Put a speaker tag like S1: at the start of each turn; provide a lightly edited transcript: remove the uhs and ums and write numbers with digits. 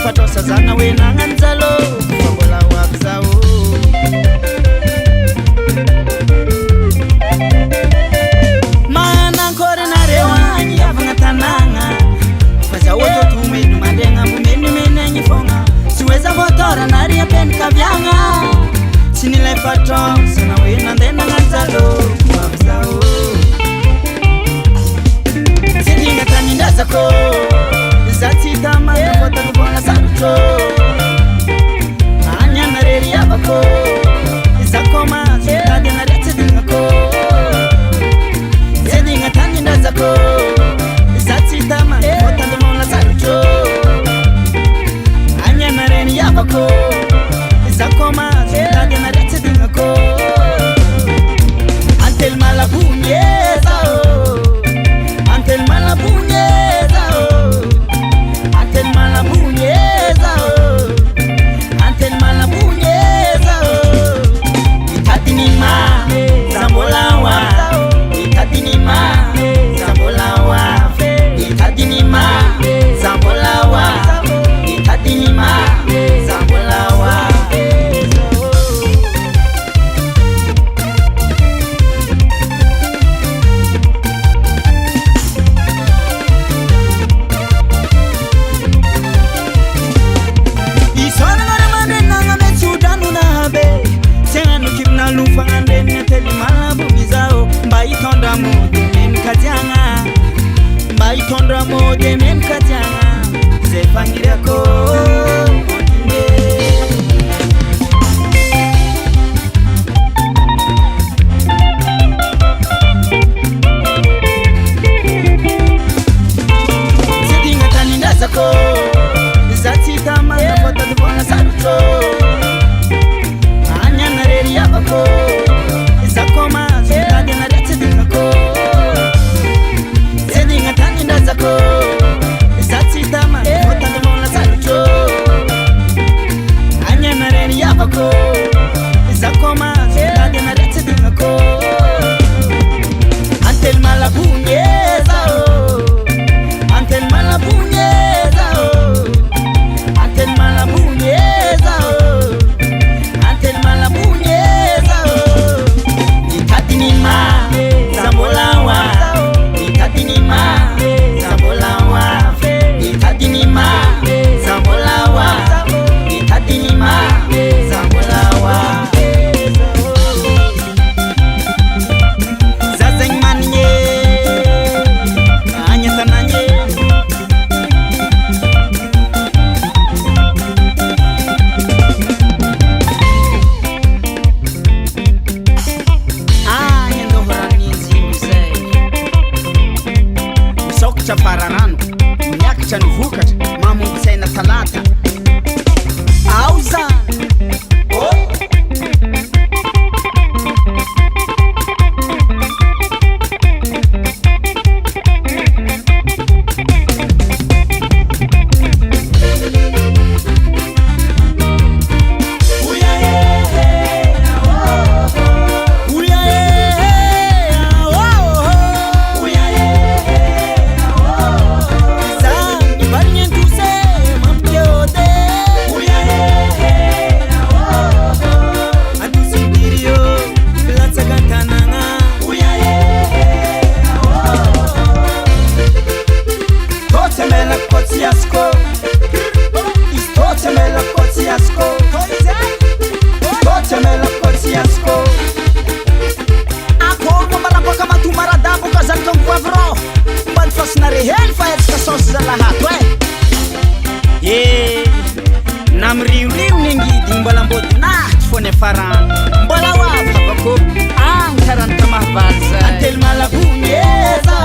S1: fatosa zana wena nganzalo Fabola wabzao Mana kore na rewanyi ya vangatananga Faza woto tumedu madenga mumeni menenyi fonga Siweza votora na ria pen kavyanga Sinile fatosa na wena ndena nganzalo wabzao Sidinga taninda zako Zatita maya vota kubona saruto Anya na reri yabako Zakoma zutade na rete dingako Zedinga taninda zako Zatita maya vota kubona saruto Anya na reri yabako Zakoma zutade na rete dingako Antel malabunyeza Antel malabunyeza Antel malabunyeza Antel malabunyeza Itatinima Zambolawa Itatinima Zambolawa Itatinima Zambolawa Itatinima Zambolawa Tondra mode men kajanga Zefangirako Zedinga taninda zako Zatita maya vota dubona saruto Anya na reri yabako Zakoma zutade na rete dingako Zedinga taninda zako Zatita maya vota dubona saruto Anya na reri yabako Zakoma zutade na rete dingako Antel malabunyeza Antel malabunyeza Antel malabunyeza Antel malabunyeza Itatinima Zambolawa Itatinima Zambolawa Itatinima Zambolawa Itatinima Zambolawa Zazeng manye Anya tananye Anya ndo horani nzimuse Usok cha fararano Mnyaka cha nuvukat Mamu msena talata Auza Namriu-riu ningi dimbalambot nah fone faran Mbolawa papako ang karanta mahbalsa Antel malabunyeza